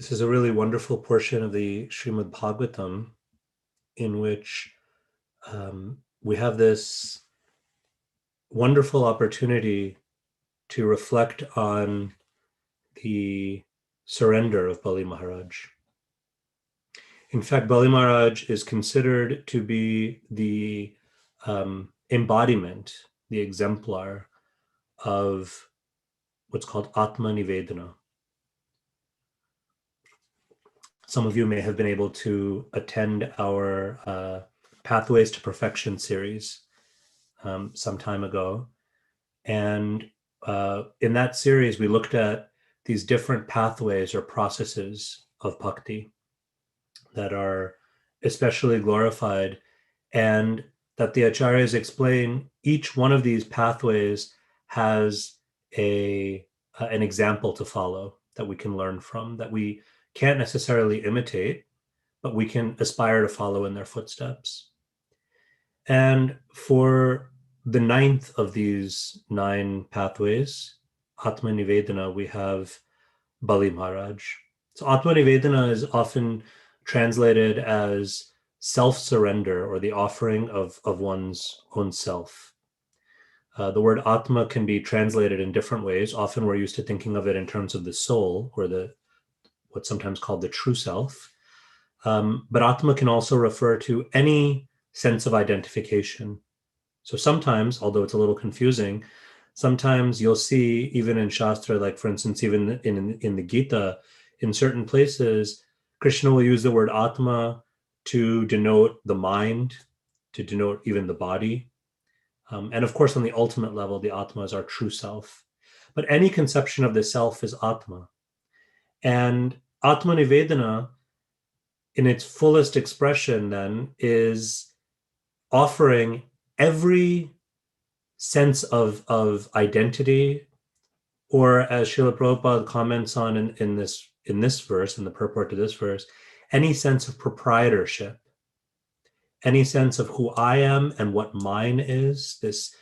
This is a really wonderful portion of the Srimad Bhagavatam in which we have this wonderful opportunity to reflect on the surrender of Bali Maharaj. In fact, Bali Maharaj is considered to be the embodiment, the exemplar of what's called Atma Nivedana. Some of you may have been able to attend our Pathways to Perfection series some time ago. And in that series, we looked at these different pathways or processes of bhakti that are especially glorified, and that the acharyas explain each one of these pathways has an example to follow that we can learn from, that we can't necessarily imitate, but we can aspire to follow in their footsteps. And for the ninth of these 9 pathways, Atma Nivedana, we have Bali Maharaj. So Atma Nivedana is often translated as self-surrender or the offering of one's own self. The word Atma can be translated in different ways. Often we're used to thinking of it in terms of the soul, or what's sometimes called the true self. But Atma can also refer to any sense of identification. So sometimes, although it's a little confusing, sometimes you'll see even in Shastra, like for instance, even in the Gita, in certain places, Krishna will use the word Atma to denote the mind, to denote even the body. And of course, on the ultimate level, the Atma is our true self. But any conception of the self is Atma. And Atma Nivedana, in its fullest expression, then, is offering every sense of identity, or as Srila Prabhupada comments on in this verse, in the purport to this verse, any sense of proprietorship, any sense of who I am and what mine is. This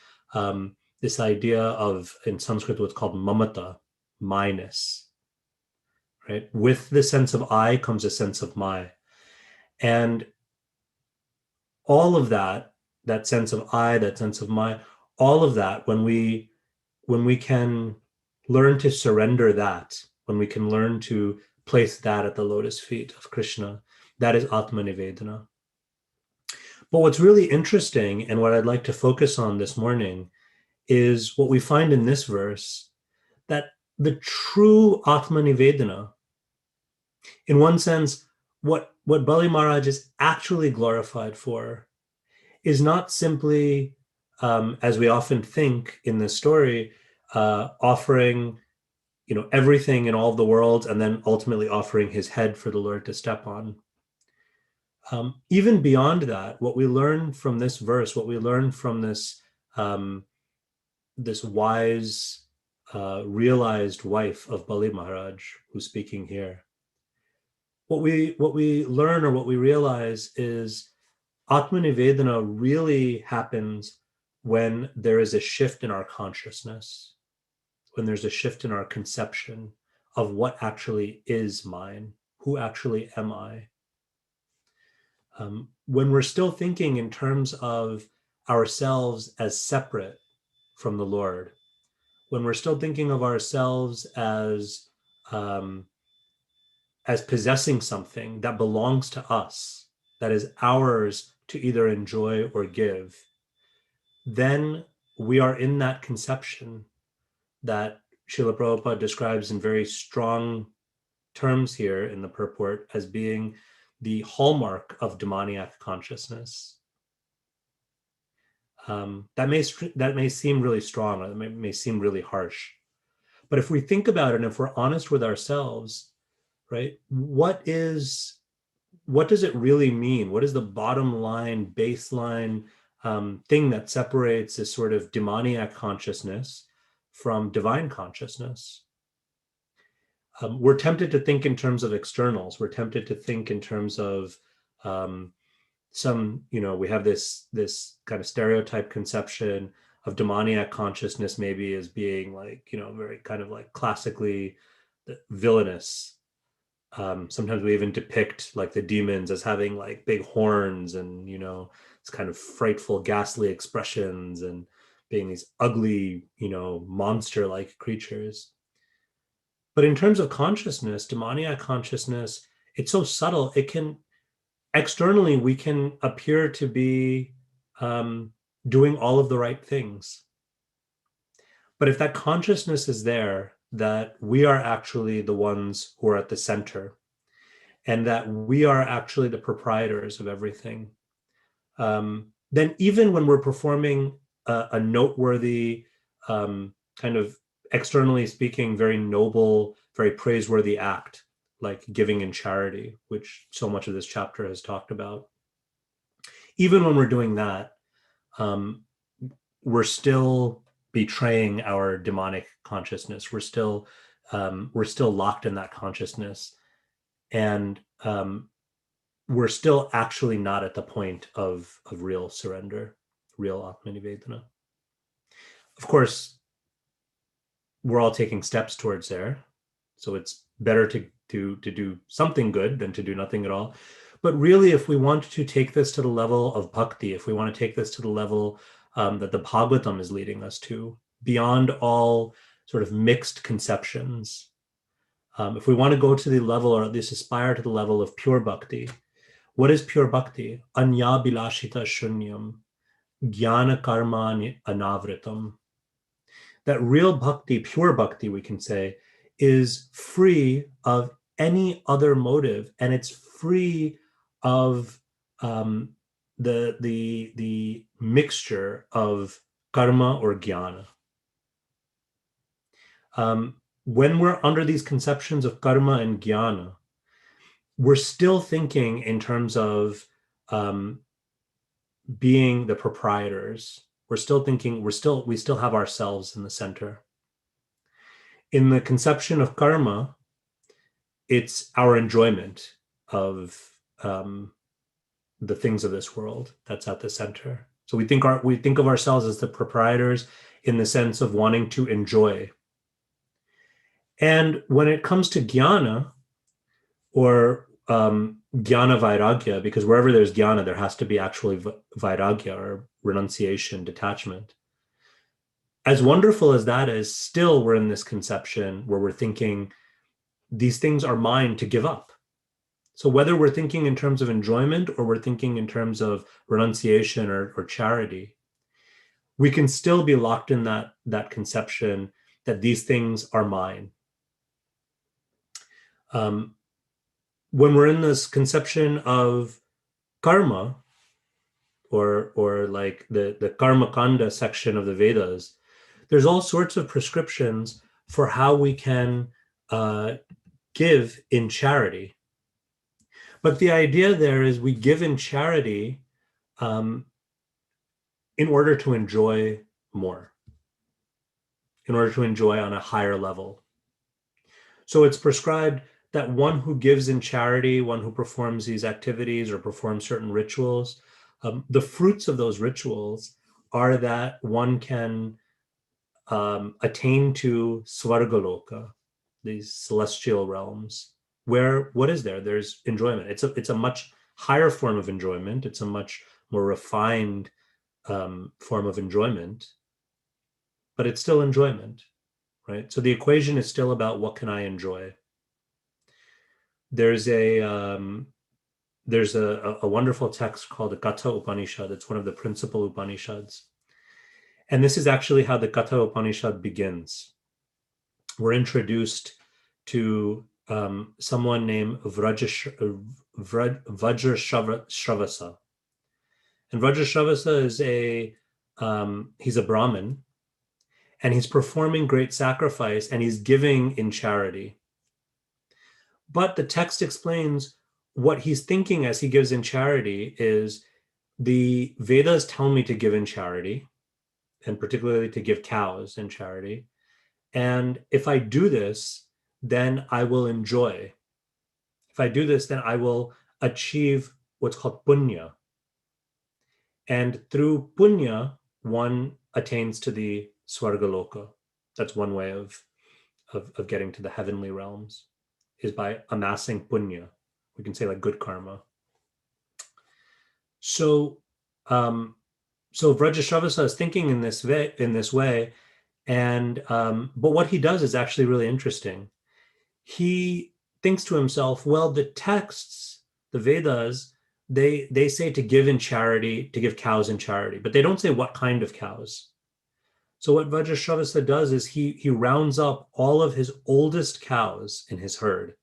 idea of, in Sanskrit, what's called mamata, minus, right? With the sense of I comes a sense of my, and all of that sense of I, that sense of my, all of that, when we can learn to surrender that, when we can learn to place that at the lotus feet of Krishna, that is Atma Nivedana. But what's really interesting, and what I'd like to focus on this morning, is what we find in this verse, that the true Atma Nivedana, in one sense, what Bali Maharaj is actually glorified for is not simply, as we often think in this story, offering everything in all of the worlds and then ultimately offering his head for the Lord to step on. Even beyond that, what we learn from this verse, what we learn from this wise, realized wife of Bali Maharaj, who's speaking here, what we learn, or what we realize, is Atma Nivedana really happens when there is a shift in our consciousness, when there's a shift in our conception of what actually is mine, who actually am I. When we're still thinking in terms of ourselves as separate from the Lord, when we're still thinking of ourselves as possessing something that belongs to us, that is ours to either enjoy or give, then we are in that conception that Srila Prabhupada describes in very strong terms here in the purport as being the hallmark of demoniac consciousness. That may seem really strong, or that may seem really harsh. But if we think about it, and if we're honest with ourselves, right, what does it really mean? What is the bottom line, baseline thing that separates this sort of demoniac consciousness from divine consciousness? We're tempted to think in terms of externals. We're tempted to think in terms of we have this kind of stereotype conception of demoniac consciousness maybe as being like, very kind of like classically villainous. Sometimes we even depict like the demons as having like big horns and, it's kind of frightful, ghastly expressions and being these ugly, monster-like creatures. But in terms of consciousness, demoniac consciousness, it's so subtle. It can externally, we can appear to be doing all of the right things. But if that consciousness is there, that we are actually the ones who are at the center, and that we are actually the proprietors of everything, then even when we're performing a noteworthy, kind of externally speaking, very noble, very praiseworthy act, like giving in charity, which so much of this chapter has talked about, even when we're doing that, um, we're still betraying our demonic consciousness. We're still locked in that consciousness, and we're still actually not at the point of real surrender, real Atmanivedana. Of course, we're all taking steps towards there, so it's better to do something good than to do nothing at all. But really, if we want to take this to the level of bhakti, if we want to take this to the level that the Bhagavatam is leading us to, beyond all sort of mixed conceptions, if we want to go to the level, or at least aspire to the level of pure bhakti, what is pure bhakti? Anya bilashita shunyam, jnana karma anavritam. That real bhakti, pure bhakti, we can say, is free of any other motive, and it's free of um, the mixture of karma or jnana. When we're under these conceptions of karma and jnana, we're still thinking in terms of being the proprietors. We're still thinking, we still have ourselves in the center. In the conception of karma, it's our enjoyment of the things of this world that's at the center. So we think of ourselves as the proprietors in the sense of wanting to enjoy. And when it comes to jnana, or jnana vairagya, because wherever there's jnana, there has to be actually vairagya, or renunciation, detachment. As wonderful as that is, still we're in this conception where we're thinking these things are mine to give up. So whether we're thinking in terms of enjoyment or we're thinking in terms of renunciation or charity, we can still be locked in that conception that these things are mine. When we're in this conception of karma, or like the karma kanda section of the Vedas, there's all sorts of prescriptions for how we can give in charity. But the idea there is we give in charity in order to enjoy more, in order to enjoy on a higher level. So it's prescribed that one who gives in charity, one who performs these activities or performs certain rituals, the fruits of those rituals are that one can attain to Svargaloka, these celestial realms, where what is there? There's enjoyment. It's a much higher form of enjoyment. It's a much more refined form of enjoyment, but it's still enjoyment, right? So the equation is still about what can I enjoy. There's a wonderful text called the Katha Upanishad. It's one of the principal Upanishads. And this is actually how the Katha Upanishad begins. We're introduced to someone named Vajrashravasa. And Vajrashravasa is he's a Brahmin, and he's performing great sacrifice, and he's giving in charity. But the text explains what he's thinking as he gives in charity is, the Vedas tell me to give in charity, and particularly to give cows in charity. And if I do this, then I will enjoy. If I do this, then I will achieve what's called punya. And through punya, one attains to the Svargaloka. That's one way of getting to the heavenly realms. is by amassing punya. We can say like good karma. So, so Vrajashravasa is thinking in this way, and but what he does is actually really interesting. He thinks to himself, well, the texts, the Vedas, they say to give in charity, to give cows in charity, but they don't say what kind of cows. So what Vajrashravasa does is he rounds up all of his oldest cows in his herd,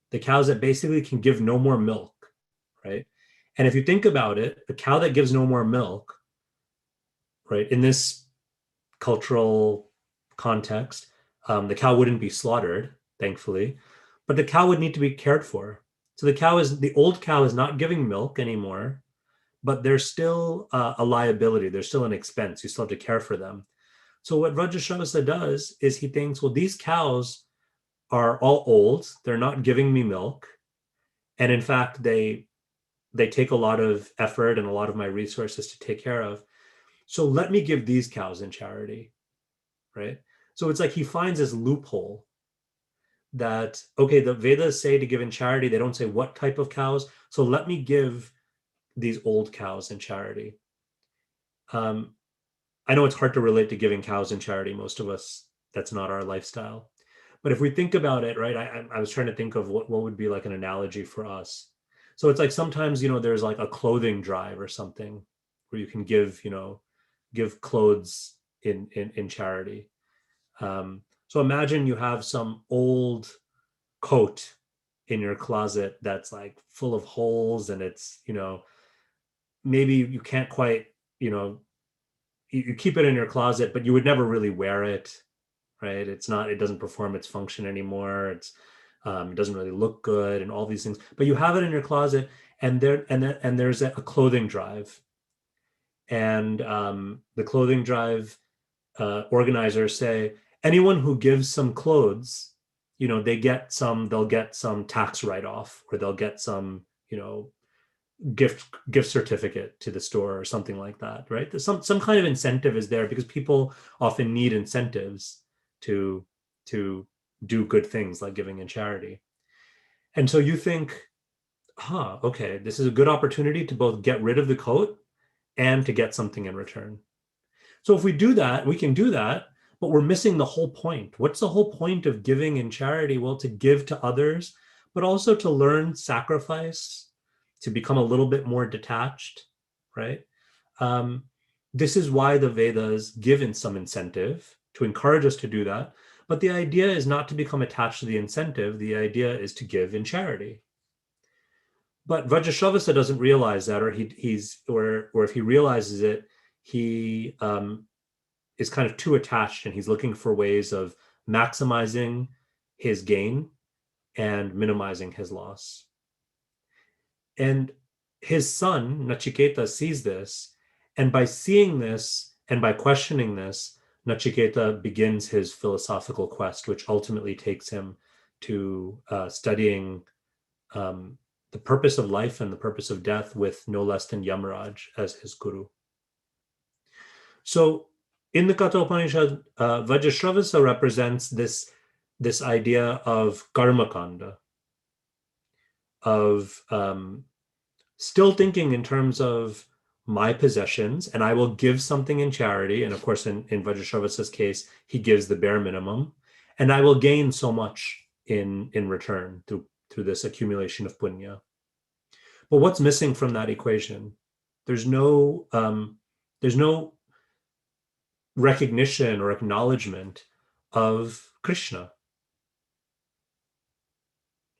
the cows that basically can give no more milk, right? And if you think about it, a cow that gives no more milk, right, in this cultural context, the cow wouldn't be slaughtered, thankfully, but the cow would need to be cared for. So the old cow is not giving milk anymore, but there's still a liability. There's still an expense. You still have to care for them. So what Vajrashravasa does is he thinks, well, these cows are all old. They're not giving me milk. And in fact, they take a lot of effort and a lot of my resources to take care of. So let me give these cows in charity, right? So it's like he finds this loophole that, okay, the Vedas say to give in charity. They don't say what type of cows. So let me give these old cows in charity. I know it's hard to relate to giving cows in charity. Most of us, that's not our lifestyle. But if we think about it, right, I was trying to think of what would be like an analogy for us. So it's like sometimes, there's like a clothing drive or something where you can give clothes in charity. So imagine you have some old coat in your closet that's like full of holes, and it's, maybe you can't quite, you keep it in your closet, but you would never really wear it, right? It doesn't perform its function anymore. It doesn't really look good and all these things, but you have it in your closet, and there's a clothing drive, and the clothing drive organizers say anyone who gives some clothes, they'll get some tax write-off, or they'll get some, gift certificate to the store or something like that, right? There's some kind of incentive is there, because people often need incentives to to do good things like giving in charity. And so you think, okay, this is a good opportunity to both get rid of the coat and to get something in return. So if we do that, we can do that, but we're missing the whole point. What's the whole point of giving in charity? Well, to give to others, but also to learn sacrifice, to become a little bit more detached, right? Um, this is why the Vedas give in some incentive to encourage us to do that. But the idea is not to become attached to the incentive. The idea is to give in charity. But Vajrashravasa doesn't realize that, or if he realizes it, he is kind of too attached, and he's looking for ways of maximizing his gain and minimizing his loss. And his son, Nachiketa, sees this. And by seeing this and by questioning this, Nachiketa begins his philosophical quest, which ultimately takes him to studying the purpose of life and the purpose of death with no less than Yamaraj as his guru. So in the Katha Upanishad, Vajrashravasa represents this idea of karmakanda, of still thinking in terms of my possessions, and I will give something in charity. And of course, in Vajrashravasa's case, he gives the bare minimum, and I will gain so much in return through this accumulation of punya. But what's missing from that equation? There's no recognition or acknowledgement of Krishna.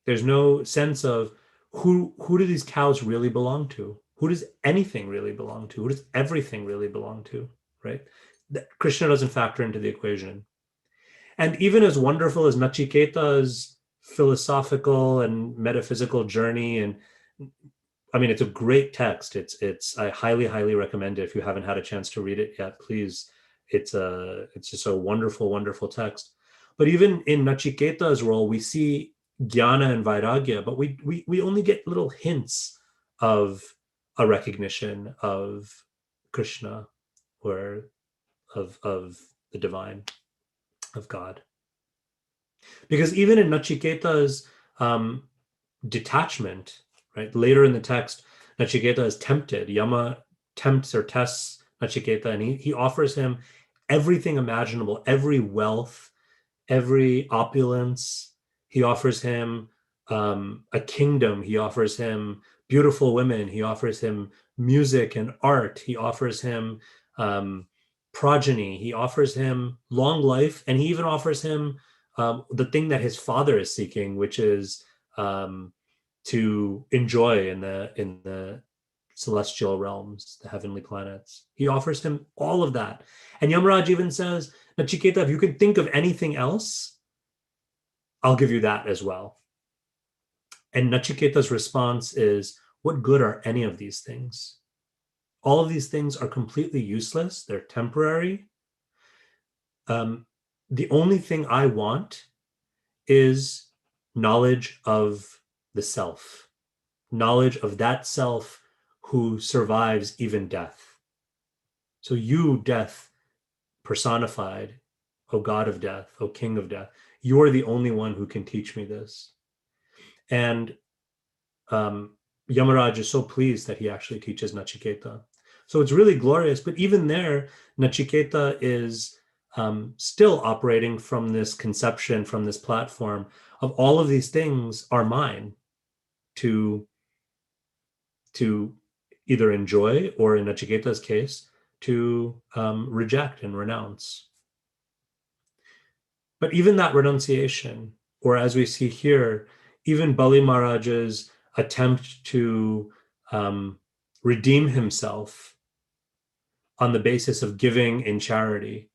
There's no sense of who do these cows really belong to? Who does anything really belong to? Who does everything really belong to? Right? Krishna doesn't factor into the equation. And even as wonderful as Nachiketa's philosophical and metaphysical journey, and I mean, it's a great text. I highly, highly recommend it. If you haven't had a chance to read it yet, please. It's just a wonderful, wonderful text. But even in Nachiketa's role, we see jnana and vairagya, but we only get little hints of a recognition of Krishna, or of the divine, of God. Because even in Nachiketa's um, detachment, right? Later in the text, Nachiketa is tempted. Yama tempts or tests Nachiketa, and he offers him everything imaginable, every wealth, every opulence. He offers him a kingdom. He offers him beautiful women. He offers him music and art. He offers him um, progeny. He offers him long life, and he even offers him the thing that his father is seeking, which is um, to enjoy in the celestial realms, the heavenly planets. He offers him all of that. And Yamaraj even says, Nachiketa, if you can think of anything else, I'll give you that as well. And Nachiketa's response is, what good are any of these things? All of these things are completely useless. They're temporary. Um, the only thing I want is knowledge of the self, knowledge of that self who survives even death. So you, death personified, O God of death, O King of death, you are the only one who can teach me this. And um, Yamaraj is so pleased that he actually teaches Nachiketa. So it's really glorious. But even there, Nachiketa is still operating from this conception, from this platform of all of these things are mine to either enjoy or, in Nachiketa's case, to reject and renounce. But even that renunciation, or as we see here, even Bali Maharaj's attempt to redeem himself on the basis of giving in charity,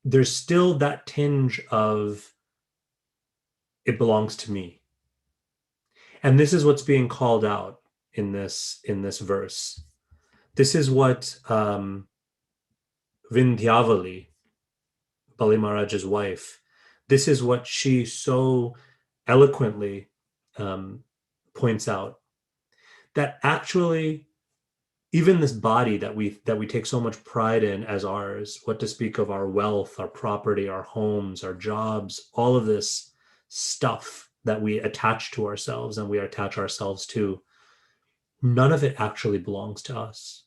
there's still that tinge of it belongs to me. And this is what's being called out in this verse. This is what Vindhyavali, Bali Maharaj's wife, this is what she so eloquently points out, that actually even this body that we take so much pride in as ours, what to speak of our wealth, our property, our homes, our jobs, all of this stuff that we attach to ourselves and we attach ourselves to, none of it actually belongs to us.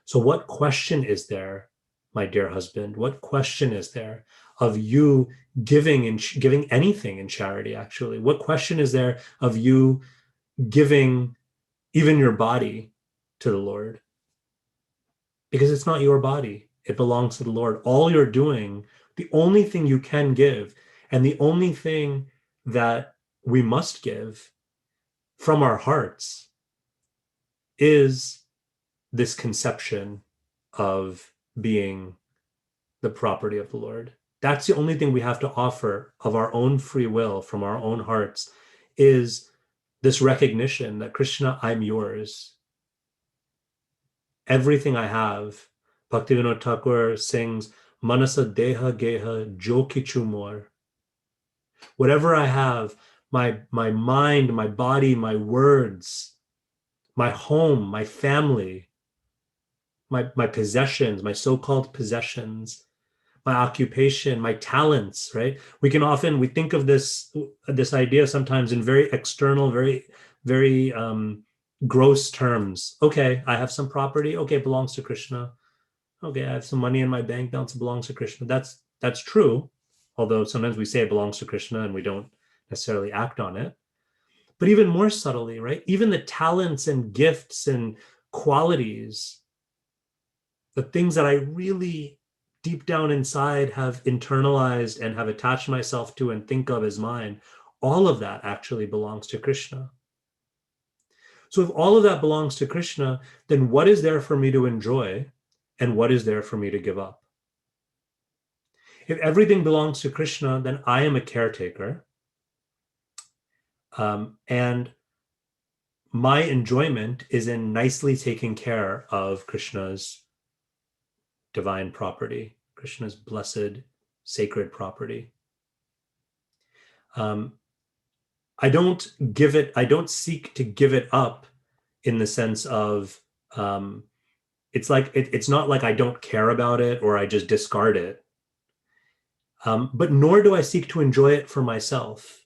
So what question is there, my dear husband? What question is there of you giving anything in charity, actually? What question is there of you giving even your body to the Lord? Because it's not your body. It belongs to the Lord. All you're doing, the only thing you can give, and the only thing that we must give from our hearts is this conception of being the property of the Lord. That's the only thing we have to offer of our own free will from our own hearts, is this recognition that, Krishna, I'm yours. Everything I have. Bhaktivinoda Thakur sings, Manasa Deha Geha Jo Kichu More. Whatever I have, my mind, my body, my words, my home, my family, my possessions, my so-called possessions, my occupation, my talents, right? We think of this idea sometimes in very external, very gross terms. Okay, I have some property. Okay, it belongs to Krishna. Okay, I have some money in my bank balance. It belongs to Krishna. That's true. Although sometimes we say it belongs to Krishna and we don't necessarily act on it. But even more subtly, right? Even the talents and gifts and qualities, the things that I really deep down inside have internalized and have attached myself to and think of as mine, all of that actually belongs to Krishna. So if all of that belongs to Krishna, then what is there for me to enjoy and what is there for me to give up? If everything belongs to Krishna, then I am a caretaker. And my enjoyment is in nicely taking care of Krishna's divine property, Krishna's blessed, sacred property. I don't seek to give it up in the sense of it's not like I don't care about it or I just discard it. But nor do I seek to enjoy it for myself.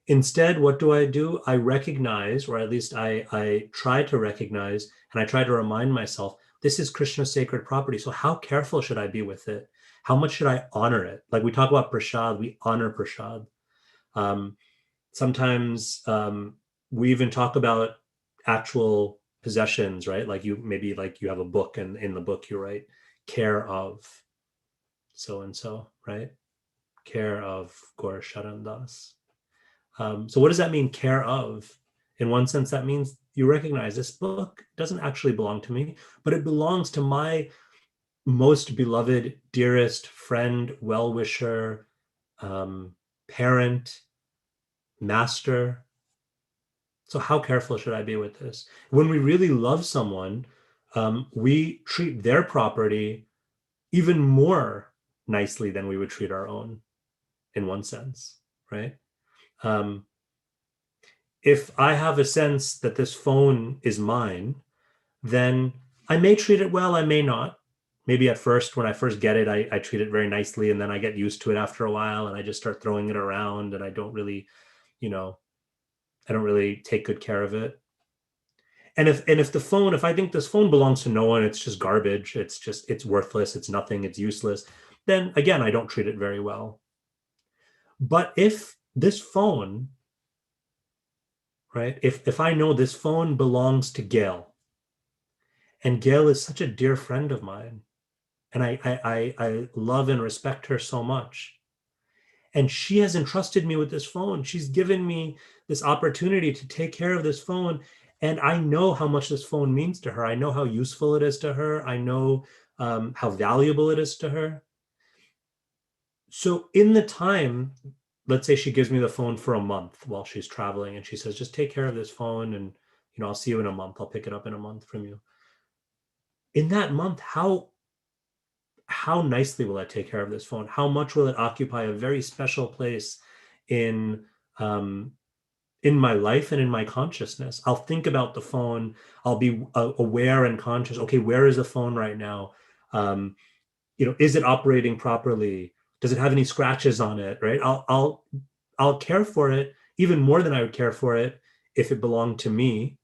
Instead, what do? I recognize, or at least I try to recognize, and I try to remind myself, this is Krishna's sacred property. So how careful should I be with it? How much should I honor it? Like we talk about prasad, we honor prasad. Um, Sometimes we even talk about actual possessions, right? Like you maybe like you have a book, and in the book you write care of so and so, right? Care of Gaur Sharan Das. So what does that mean, care of? In one sense, that means you recognize this book doesn't actually belong to me, but it belongs to my most beloved, dearest friend, well-wisher, parent, master. So how careful should I be with this? When we really love someone, we treat their property even more nicely than we would treat our own, in one sense, right? Um, if I have a sense that this phone is mine, then I may treat it well, I may not. Maybe at first, when I first get it, I treat it very nicely, and then I get used to it after a while, and I just start throwing it around, and I don't really, you know, I don't really take good care of it. And if the phone, if I think this phone belongs to no one, it's just garbage, it's worthless, it's nothing, it's useless, then again, I don't treat it very well. But if this phone, right, if I know this phone belongs to Gail, and Gail is such a dear friend of mine, and I love and respect her so much, and she has entrusted me with this phone. She's given me this opportunity to take care of this phone. And I know how much this phone means to her. I know how useful it is to her. I know how valuable it is to her. So in the time, let's say she gives me the phone for a month while she's traveling, and she says, just take care of this phone, and I'll see you in a month. I'll pick it up in a month from you. In that month, how nicely will I take care of this phone? How much will it occupy a very special place in um, in my life and in my consciousness? I'll think about the phone. I'll be aware and conscious. Okay, where is the phone right now? Um, is it operating properly? Does it have any scratches on it? Right? I'll care for it even more than I would care for it if it belonged to me.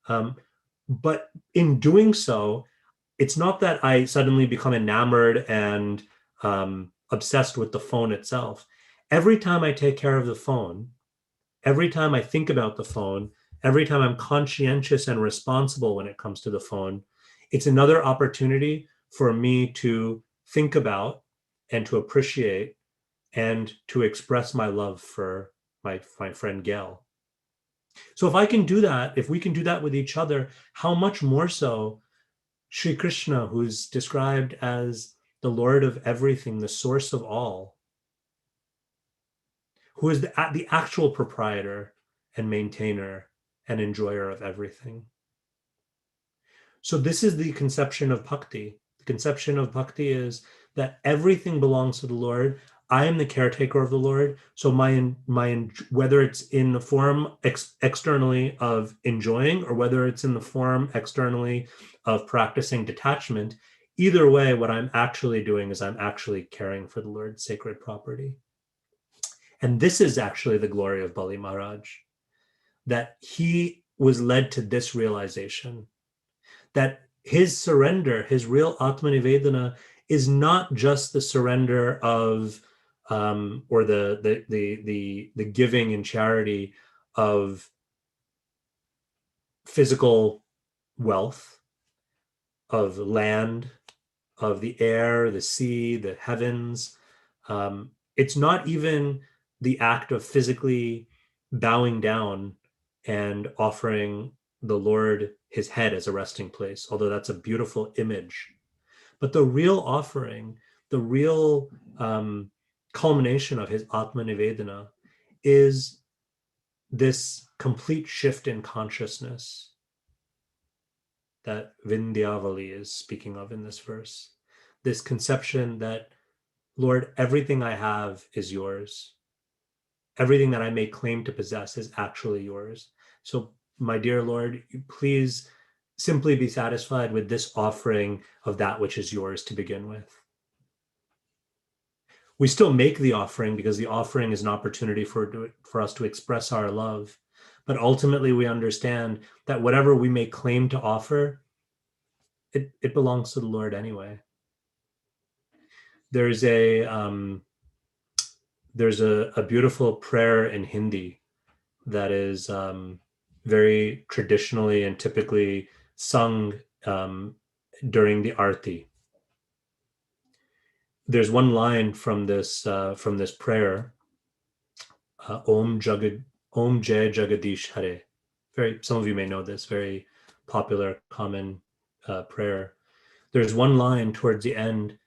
Um, but in doing so, it's not that I suddenly become enamored and obsessed with the phone itself. Every time I take care of the phone, every time I think about the phone, every time I'm conscientious and responsible when it comes to the phone, it's another opportunity for me to think about and to appreciate and to express my love for my friend Gail. So if I can do that, if we can do that with each other, how much more so Sri Krishna, who's described as the Lord of everything, the source of all, who is the actual proprietor and maintainer and enjoyer of everything. So this is the conception of bhakti. The conception of bhakti is that everything belongs to the Lord. I am the caretaker of the Lord. So whether it's in the form externally of enjoying, or whether it's in the form externally of practicing detachment, either way, what I'm actually doing is I'm actually caring for the Lord's sacred property. And this is actually the glory of Bali Maharaj, that he was led to this realization, that his surrender, his real Atmanivedana, is not just the surrender of or the giving in charity of physical wealth, of land, of the air, the sea, the heavens. It's not even the act of physically bowing down and offering the Lord his head as a resting place, although that's a beautiful image. But the real offering, the real culmination of his Atma Nivedana is this complete shift in consciousness that Vindhyavali is speaking of in this verse. This conception that, Lord, everything I have is yours. Everything that I may claim to possess is actually yours. So, my dear Lord, please simply be satisfied with this offering of that which is yours to begin with. We still make the offering because the offering is an opportunity for us to express our love. But ultimately, we understand that whatever we may claim to offer, it belongs to the Lord anyway. There's a beautiful prayer in Hindi that is very traditionally and typically sung during the arti. There's one line from this prayer, Om Jai Jagadish Hare. Some of you may know this, very popular, common prayer. There's one line towards the end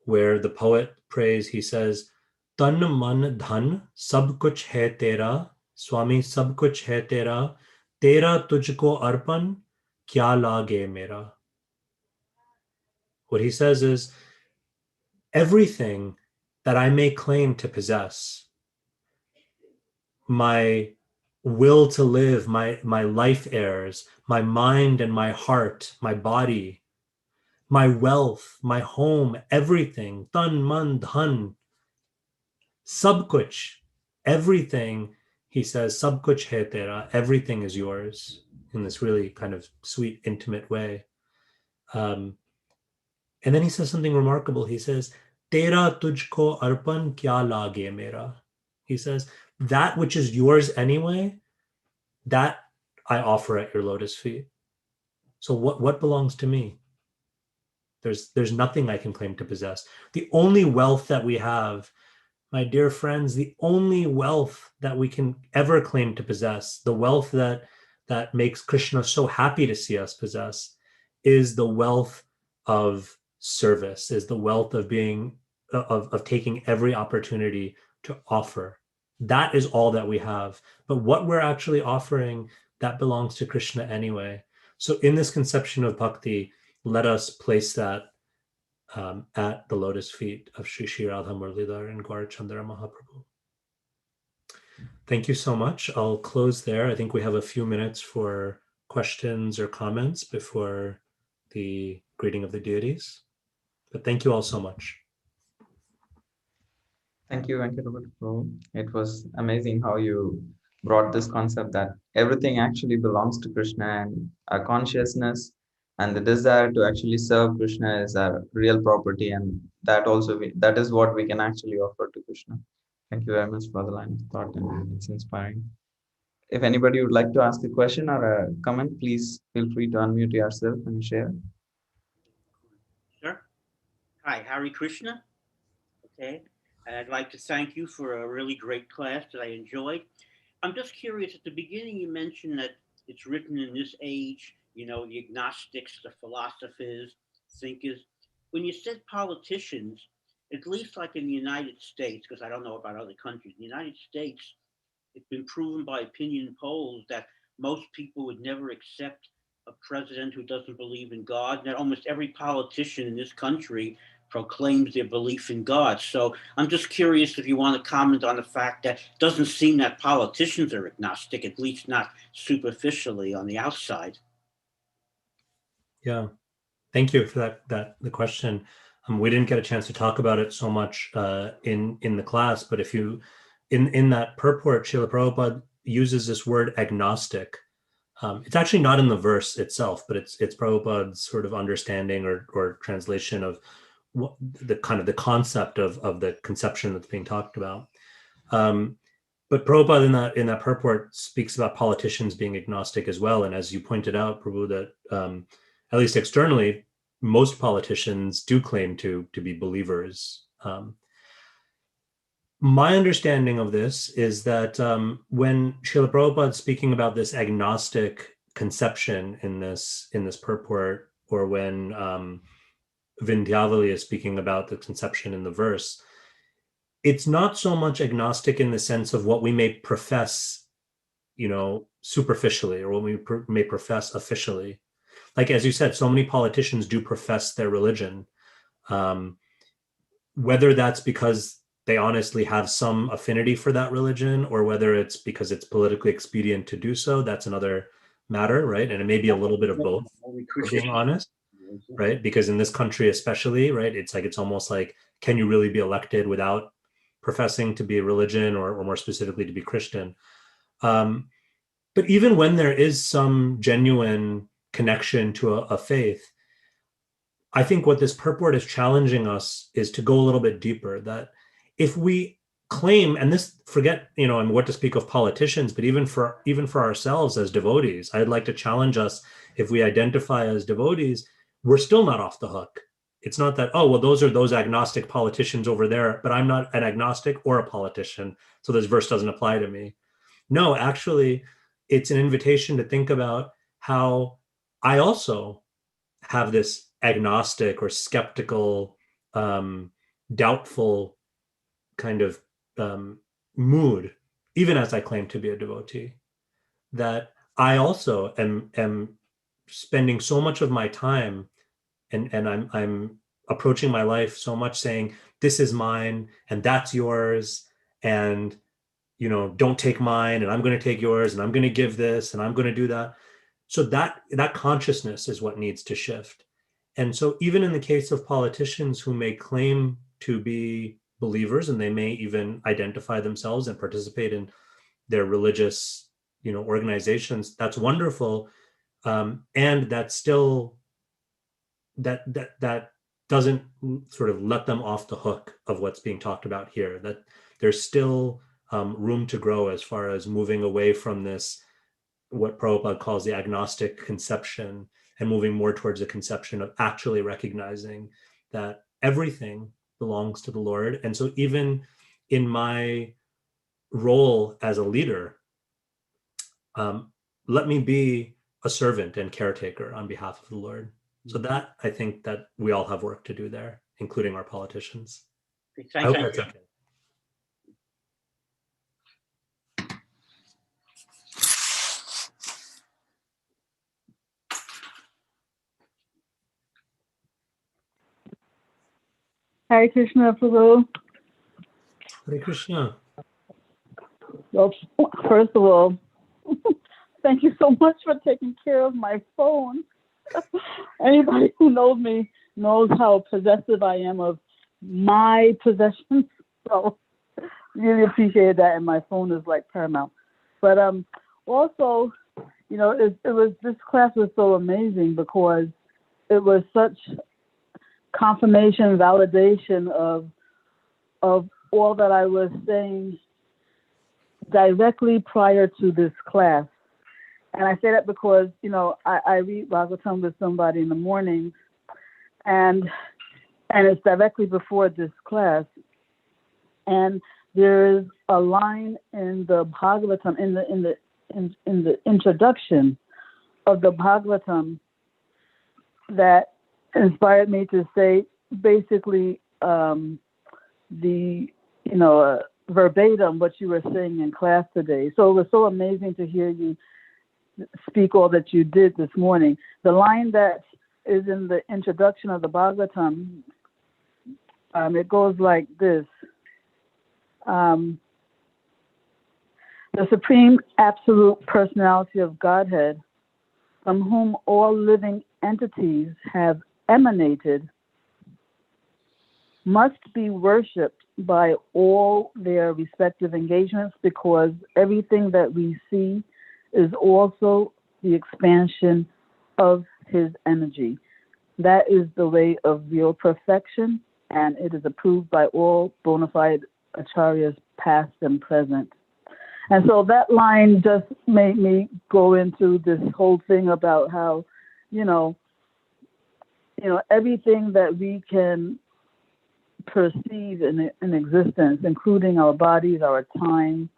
where the poet prays. He says, "Tan man dhan sab kuch hai tera, Swami sab kuch hai tera, tera tujhko arpan, kya lage mera." What he says is, everything that I may claim to possess, my will to live, my life heirs, my mind and my heart, my body, my wealth, my home, everything, tan man dhan, sab kuch, everything, he says, sab kuch hai tera, everything is yours, in this really kind of sweet, intimate way. And then he says something remarkable. He says, Tera tujhko arpan kya lage mera. He says, that which is yours anyway, that I offer at your lotus feet. So what belongs to me? There's nothing I can claim to possess. The only wealth that we have, my dear friends, the only wealth that we can ever claim to possess, the wealth that makes Krishna so happy to see us possess, is the wealth of service, is the wealth of being of taking every opportunity to offer. That is all that we have. But what we're actually offering, that belongs to Krishna anyway. So in this conception of bhakti, let us place that at the lotus feet of Sri Sri Radha Murlidhar and Gaur Chandra Mahaprabhu. Thank you so much. I'll close there. I think we have a few minutes for questions or comments before the greeting of the deities. But thank you all so much. Thank you, Venkata Bhatta. It was amazing how you brought this concept that everything actually belongs to Krishna, and our consciousness and the desire to actually serve Krishna is our real property, and that is what we can actually offer to Krishna. Thank you very much for the line of thought, and it's inspiring. If anybody would like to ask a question or a comment, please feel free to unmute yourself and share. Sure. Hi, Hari Krishna. Okay. And I'd like to thank you for a really great class that I enjoyed. I'm just curious, at the beginning you mentioned that it's written in this age, the agnostics, the philosophers, thinkers. When you said politicians, at least like in the United States, because I don't know about other countries, in the United States, it's been proven by opinion polls that most people would never accept a president who doesn't believe in God, and that almost every politician in this country proclaims their belief in God. So I'm just curious if you want to comment on the fact that it doesn't seem that politicians are agnostic, at least not superficially on the outside. Yeah, thank you for the question. We didn't get a chance to talk about it so much in the class, but if you in that purport, Srila Prabhupada uses this word agnostic. It's actually not in the verse itself, but it's Prabhupada's sort of understanding or translation of what the kind of the concept of the conception that's being talked about. But Prabhupada in that purport speaks about politicians being agnostic as well. And as you pointed out, Prabhu, that at least externally, most politicians do claim to be believers. My understanding of this is that when Srila Prabhupada is speaking about this agnostic conception in this purport, or when Vindhyavali is speaking about the conception in the verse, it's not so much agnostic in the sense of what we may profess, superficially, or what we may profess officially. Like, as you said, so many politicians do profess their religion. Whether that's because they honestly have some affinity for that religion, or whether it's because it's politically expedient to do so, that's another matter, right? And it may be a little bit of both, for being honest, right? Because in this country especially, right, it's almost like, can you really be elected without professing to be a religion, or more specifically to be Christian. But even when there is some genuine connection to a faith, I think what this purport is challenging us is to go a little bit deeper. That if we claim, and this, forget, and what to speak of politicians, but even for ourselves as devotees, I'd like to challenge us, if we identify as devotees, we're still not off the hook. It's not that, oh, well, those agnostic politicians over there, but I'm not an agnostic or a politician, so this verse doesn't apply to me. No, actually, it's an invitation to think about how I also have this agnostic or skeptical, doubtful kind of mood, even as I claim to be a devotee, that I also am spending so much of my time, and I'm approaching my life so much saying, this is mine and that's yours, and don't take mine, and I'm going to take yours, and I'm going to give this, and I'm going to do that. So that consciousness is what needs to shift. And so even in the case of politicians who may claim to be believers, and they may even identify themselves and participate in their religious organizations, that's wonderful. And that's still, that doesn't sort of let them off the hook of what's being talked about here, that there's still room to grow as far as moving away from this, what Prabhupada calls the agnostic conception, and moving more towards a conception of actually recognizing that everything belongs to the Lord. And so even in my role as a leader, let me be a servant and caretaker on behalf of the Lord. So that, I think that we all have work to do there, including our politicians. I hope that's okay. Hare Krishna, Prabhu. Hare Krishna. Well, first of all, thank you so much for taking care of my phone. Anybody who knows me knows how possessive I am of my possessions. So really appreciate that, and my phone is like paramount. But also, this class was so amazing because it was such confirmation, validation of all that I was saying directly prior to this class. And I say that because, I read Bhagavatam with somebody in the morning, and it's directly before this class. And there is a line in the Bhagavatam, in the introduction of the Bhagavatam, that inspired me to say basically verbatim what you were saying in class today. So it was so amazing to hear you speak all that you did this morning. The line that is in the introduction of the Bhagavatam, it goes like this. The Supreme Absolute Personality of Godhead, from whom all living entities have emanated, must be worshipped by all their respective engagements, because everything that we see is also the expansion of his energy. That is the way of real perfection, and it is approved by all bona fide acharyas, past and present. And so that line just made me go into this whole thing about how, everything that we can perceive in existence, including our bodies, our time,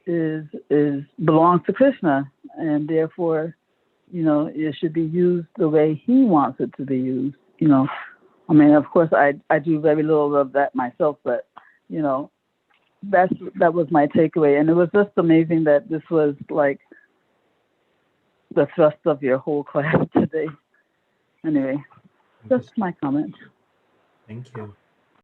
is belongs to Krishna, and therefore, it should be used the way he wants it to be used. Of course, I do very little of that myself, but that was my takeaway, and it was just amazing that this was like the thrust of your whole class today. Anyway, just my comment. Thank you.